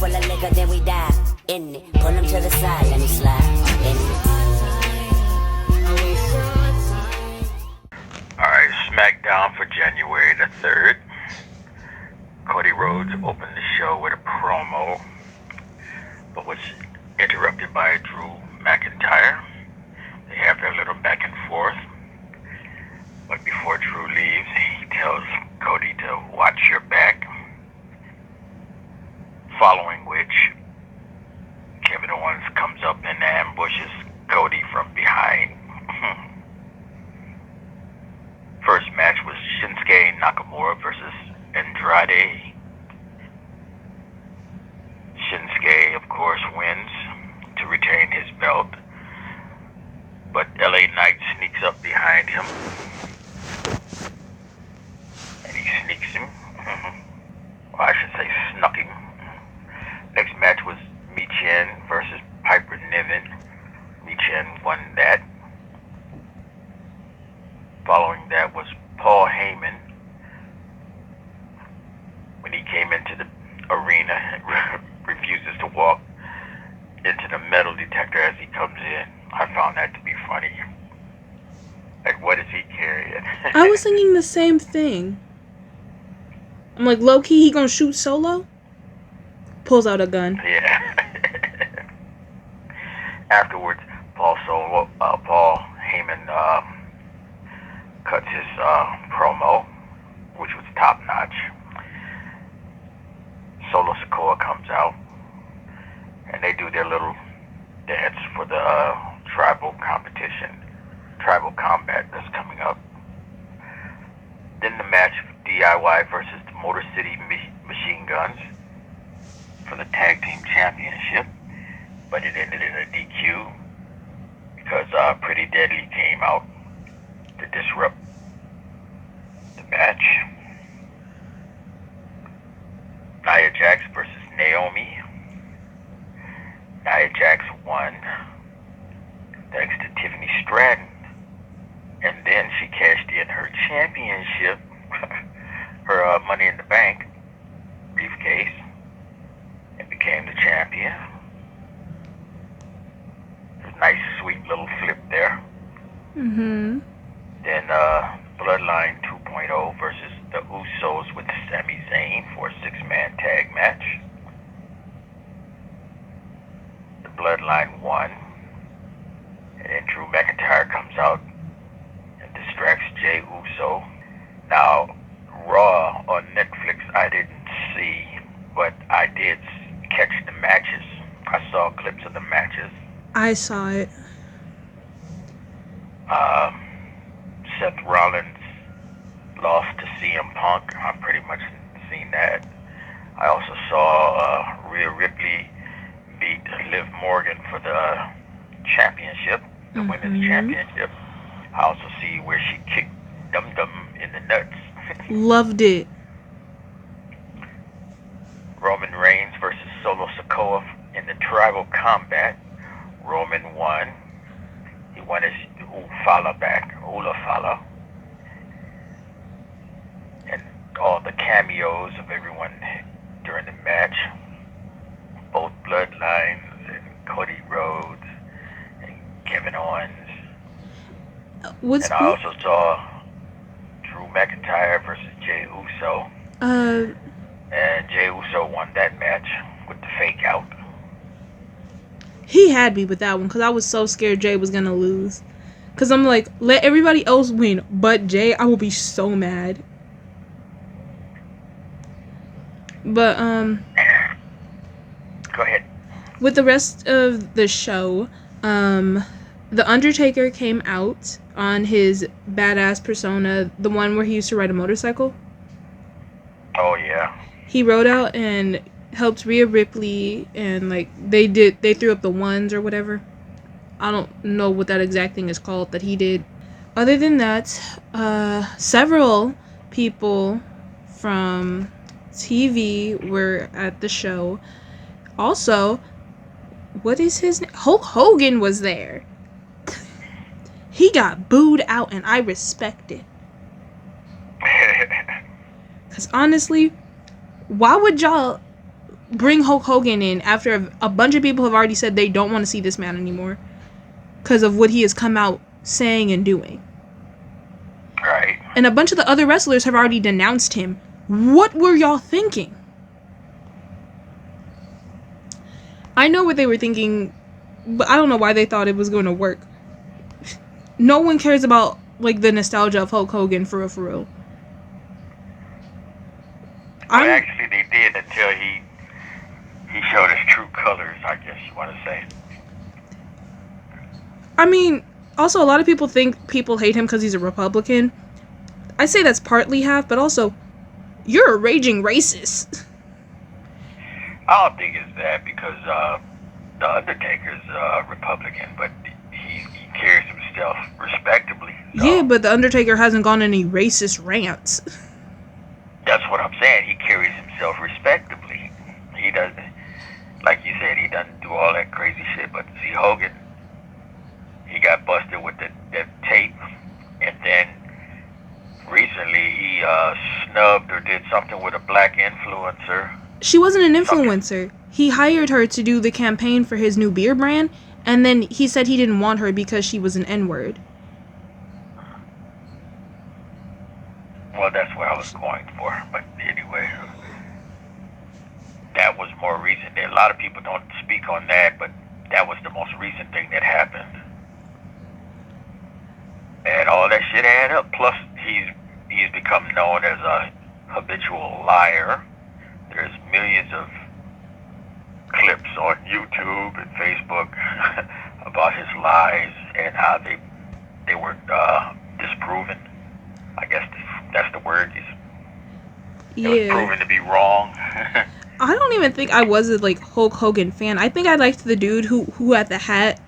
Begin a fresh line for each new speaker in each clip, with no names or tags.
full of liquor, then we dive in it. Pull him to the side, let me slide in it.
Alright, SmackDown for January the 3rd. Cody Rhodes opened the show with a promo, but was interrupted by Drew McIntyre. They have their little back and forth. But before Drew leaves, he tells Cody to watch your back. Following which, Kevin Owens comes up and ambushes Cody from behind. First match was Shinsuke Nakamura versus Andrade. Shinsuke, of course, wins to retain his belt, but LA Knight sneaks up behind him, and he sneaks him. Well, I should say snuck him. Next match was Michin versus Piper Niven. Michin won that. Following that was Paul Heyman. When he came into the arena, refuses to walk into the metal detector as he comes in. I found that to be funny. Like, what is he carrying?
I was thinking the same thing. I'm like, low-key, he gonna shoot Solo? Pulls out a gun.
Yeah. Afterwards, Paul Heyman cuts his promo, which was top-notch. Solo Sikoa comes out, and they do their little dance for the tribal competition, tribal combat that's coming up. Then the match, DIY versus the Motor City Machine Guns for the Tag Team Championship, but it ended in a DQ because Pretty Deadly came out to disrupt the match. Nia Jax versus Naomi. Nia Jax won thanks to Tiffany Stratton, and then she cashed in her championship, her Money in the Bank briefcase, and became the champion. It was a nice, sweet little flip there.
Mm-hmm.
Then Bloodline 2.0 versus the Usos with Sami Zayn for a 6-man tag match. The Bloodline won, and then Drew McIntyre comes out and distracts Jey Uso. Now, Raw on Netflix I didn't see, but I did catch the matches. I saw clips of the matches.
I saw it.
Seth Rollins lost to CM Punk. I've pretty much seen that. I also saw Rhea Ripley beat Liv Morgan for the championship, the women's championship. I also see where she kicked Dum Dum in the nuts.
Loved it.
Roman Reigns versus Solo Sikoa in the tribal combat. Roman won. He won his Ula Fala. And all the cameos of everyone during the match. Both Bloodlines and Cody Rhodes and Kevin Owens. And I also saw Drew McIntyre versus Jey Uso. And Jey Uso won that match with the fake out.
He had me with that one because I was so scared Jay was gonna lose. Because I'm like, let everybody else win but Jay. I will be so mad. But
Go ahead.
with the rest of the show, The Undertaker came out on his badass persona, the one where he used to ride a motorcycle.
Oh yeah.
He rode out and helped Rhea Ripley, and like they threw up the ones or whatever. I don't know what that exact thing is called that he did. Other than that, several people from TV were at the show. Also, what is his name? Hulk Hogan was there. He got booed out, and I respect it. Because honestly, why would y'all bring Hulk Hogan in after a bunch of people have already said they don't want to see this man anymore because of what he has come out saying and doing.
Right.
And a bunch of the other wrestlers have already denounced him. What were y'all thinking? I know what they were thinking, but I don't know why they thought it was going to work. No one cares about, like, the nostalgia of Hulk Hogan, for real.
Well, actually, they did until he showed his true colors, I guess you want to say.
I mean, also, a lot of people think people hate him because he's a Republican. I say that's partly half, but also, you're a raging racist.
I don't think it's that because the Undertaker's Republican, but he carries himself respectably. So.
Yeah, but the Undertaker hasn't gone any racist rants.
That's what I'm saying. He carries himself respectably. He doesn't, like you said, he doesn't do all that crazy shit. But see, Hogan, he got busted with that tape, and then recently he snubbed or did something with a black influencer.
She wasn't an influencer. He hired her to do the campaign for his new beer brand, and then he said he didn't want her because she was an N-word.
Well, that's what I was going for. But anyway, that was more recent. A lot of people don't speak on that, but that was the most recent thing that happened. And all that shit add up. Plus, he's become known as a habitual liar. There's millions of clips on YouTube and Facebook about his lies and how they were disproven. I guess that's the word. It was proven to be wrong.
I don't even think I was a Hulk Hogan fan. I think I liked the dude who had the hat.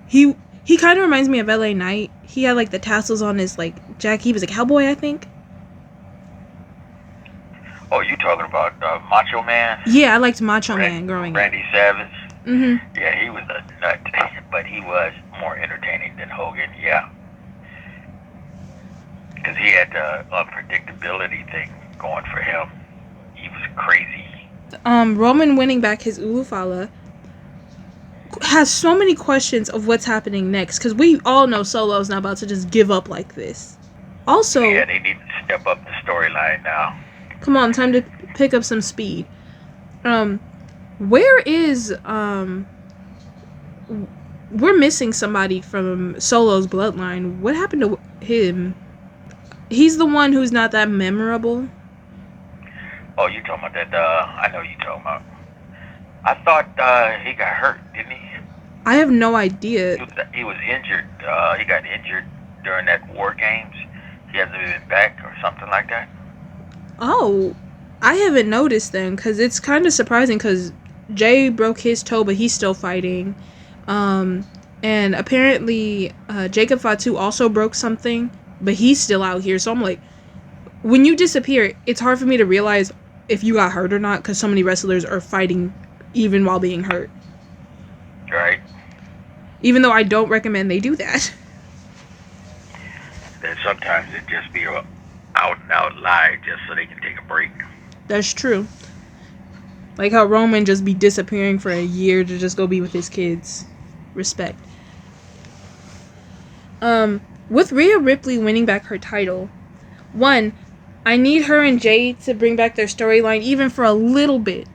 He kind of reminds me of LA Knight. He had the tassels on his jacket. He was a cowboy, I think.
Oh, you talking about Macho Man?
Yeah, I liked Macho Man growing up.
Randy Savage?
Mm-hmm.
Yeah, he was a nut, but he was more entertaining than Hogan, yeah. Because he had the unpredictability thing going for him. He was crazy.
Roman winning back his Ulufala has so many questions of what's happening next, because we all know Solo's not about to just give up like this. Also,
yeah, they need to step up the storyline now.
Come on, time to pick up some speed. Where is we're missing somebody from Solo's bloodline. What happened to him? He's the one who's not that memorable.
Oh, you talking about that? I know you talking about. I thought he got hurt, didn't he?
I have no idea.
He was injured. He got injured during that War Games. He hasn't been back or something like that.
Oh, I haven't noticed then, because it's kind of surprising, because Jay broke his toe, but he's still fighting. And apparently Jacob Fatu also broke something, but he's still out here. So I'm like, when you disappear, it's hard for me to realize if you got hurt or not, because so many wrestlers are fighting even while being hurt.
Right.
Even though I don't recommend they do that.
Then sometimes it just be a out and out lie just so they can take a break.
That's true. Like how Roman just be disappearing for a year to just go be with his kids. Respect. With Rhea Ripley winning back her title, one, I need her and Jay to bring back their storyline even for a little bit.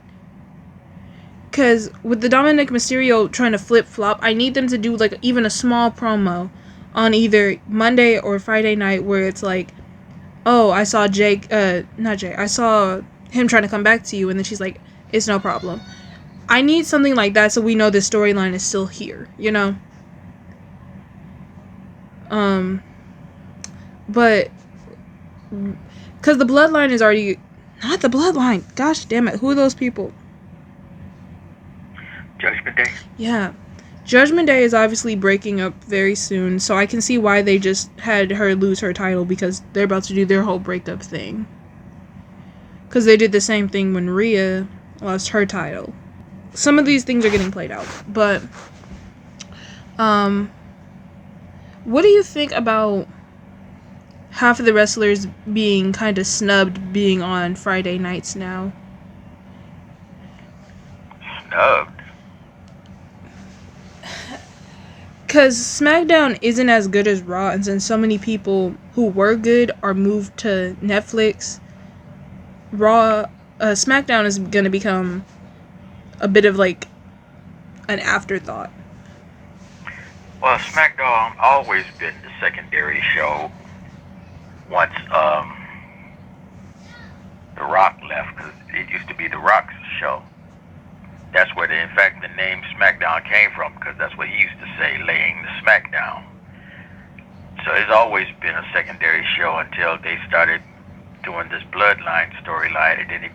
Because with the Dominic Mysterio trying to flip-flop, I need them to do even a small promo on either Monday or Friday night where it's oh, I saw I saw him trying to come back to you, and then she's like, it's no problem. I need something like that so we know the storyline is still here, you know? But, because the Bloodline is already, not the Bloodline, gosh damn it, who are those people?
Judgment Day?
Yeah. Judgment Day is obviously breaking up very soon, so I can see why they just had her lose her title, because they're about to do their whole breakup thing. Because they did the same thing when Rhea lost her title. Some of these things are getting played out, but what do you think about half of the wrestlers being kind of snubbed being on Friday nights now?
snubbed?
Because SmackDown isn't as good as Raw, and since so many people who were good are moved to Netflix, SmackDown is going to become a bit of like an afterthought.
Well, SmackDown always been the secondary show. Once The Rock left, because it used to be The Rock's show. That's where, in fact, the name SmackDown came from, because that's what he used to say, laying the SmackDown. So it's always been a secondary show until they started doing this Bloodline storyline, and then it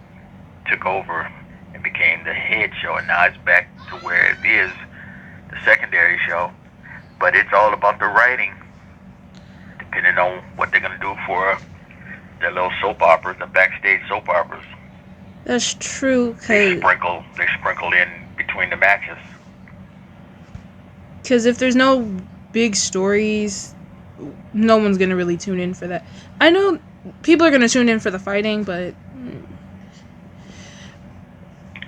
took over and became the head show, and now it's back to where it is, the secondary show. But it's all about the writing, depending on what they're going to do for their little soap operas, the backstage soap operas.
That's true,
They sprinkle in between the matches.
because if there's no big stories, no one's going to really tune in for that. I know people are going to tune in for the fighting, but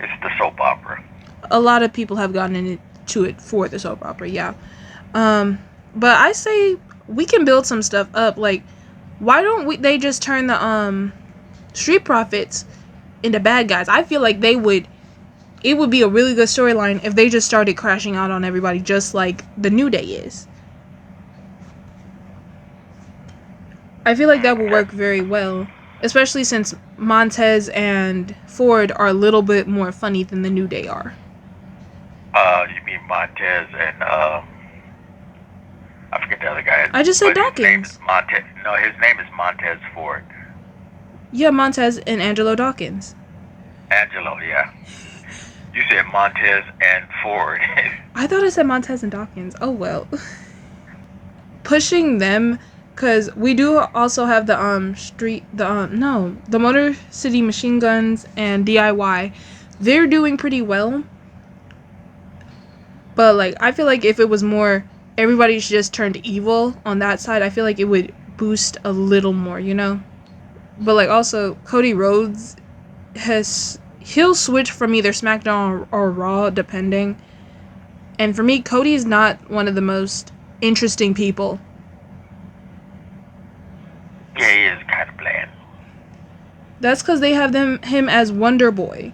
It's the soap opera.
a lot of people have gotten into it for the soap opera, yeah. But I say we can build some stuff up. Like, why don't they just turn the Street Profits into bad guys? I feel like it would be a really good storyline if they just started crashing out on everybody just like the New Day is. I feel like that would work very well, especially since Montez and Ford are a little bit more funny than the New Day are.
You mean Montez and I forget the other guy.
I just said
His name
Dawkins.
is Montez. No, his name is Montez Ford.
Yeah, Montez and Angelo Dawkins.
Angelo, yeah. You said Montez and Ford.
I thought I said Montez and Dawkins. Oh well. Pushing them, because we do also have the the Motor City Machine Guns and DIY. They're doing pretty well. But like, I feel like if it was more everybody's just turned evil on that side, I feel like it would boost a little more, you know? But like, also Cody Rhodes he'll switch from either SmackDown or Raw depending. And for me, Cody is not one of the most interesting people.
Yeah, he is kind of bland.
That's because they have him as Wonder Boy.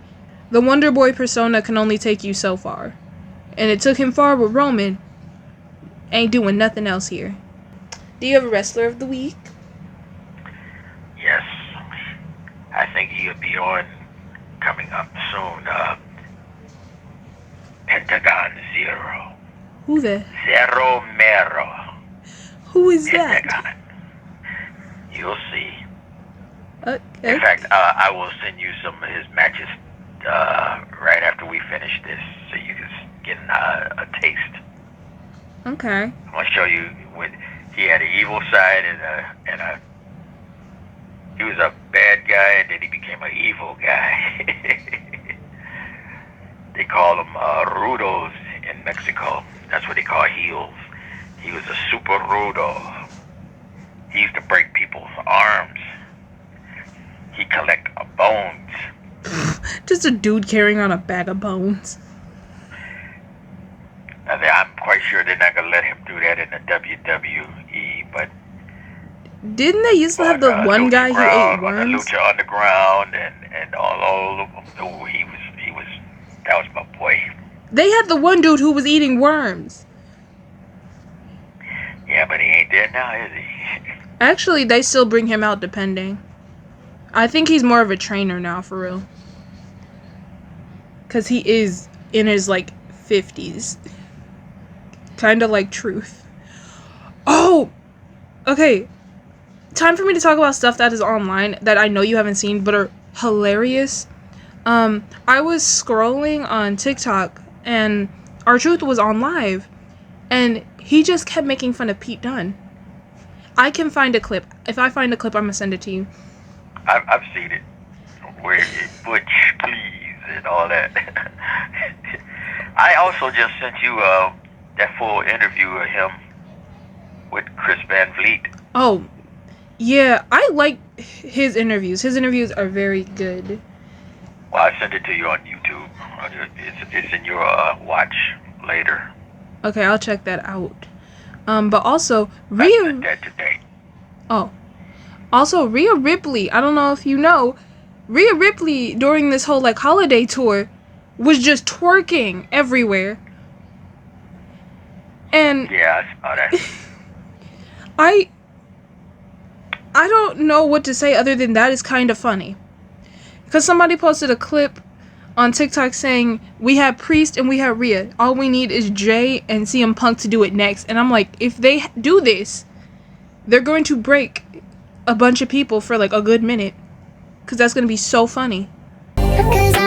The Wonder Boy persona can only take you so far. And it took him far with Roman. Ain't doing nothing else here. Do you have a wrestler of the week?
Yes. I think he'll be on coming up soon. Pentagon Zero.
Who the?
Zero Mero.
Who is that?
Pentagon. You'll see.
Okay.
In fact, I will send you some of his matches right after we finish this, so you can get a taste.
Okay.
I'm gonna show you when he had an evil side and he was a bad guy, and then he became an evil guy. They call them rudos in Mexico. That's what they call heels. He was a super rudo. He used to break people's arms. He collect bones.
Just a dude carrying on a bag of bones.
I'm quite sure they're not gonna let him do that in the WWE, but
Didn't they used to have the one guy who ate worms?
Lucha Underground and all of them. Oh, he was that was my boy.
They had the one dude who was eating worms.
Yeah, but he ain't there now, is he?
Actually, they still bring him out depending. I think he's more of a trainer now, for real. Because he is in his, like, 50s. Kind of like Truth. Oh! Okay. Time for me to talk about stuff that is online that I know you haven't seen, but are hilarious. I was scrolling on TikTok, and R-Truth was on live, and he just kept making fun of Pete Dunne. I can find a clip. If I find a clip, I'm gonna send it to you.
I've seen it. Where Butch, please, and all that. I also just sent you that full interview of him with Chris Van Vliet.
Oh, yeah, I like his interviews. His interviews are very good.
Well, I sent it to you on YouTube. It's in your watch later.
Okay, I'll check that out. But also
That's
Rhea.
that today.
Oh, also Rhea Ripley. I don't know if you know, Rhea Ripley during this whole like holiday tour was just twerking everywhere. And
Yeah, I saw that.
I don't know what to say other than that is kind of funny. Because somebody posted a clip on TikTok saying, we have Priest and we have Rhea. All we need is Jay and CM Punk to do it next. And I'm like, if they do this, they're going to break a bunch of people for like a good minute. Because that's going to be so funny.
Because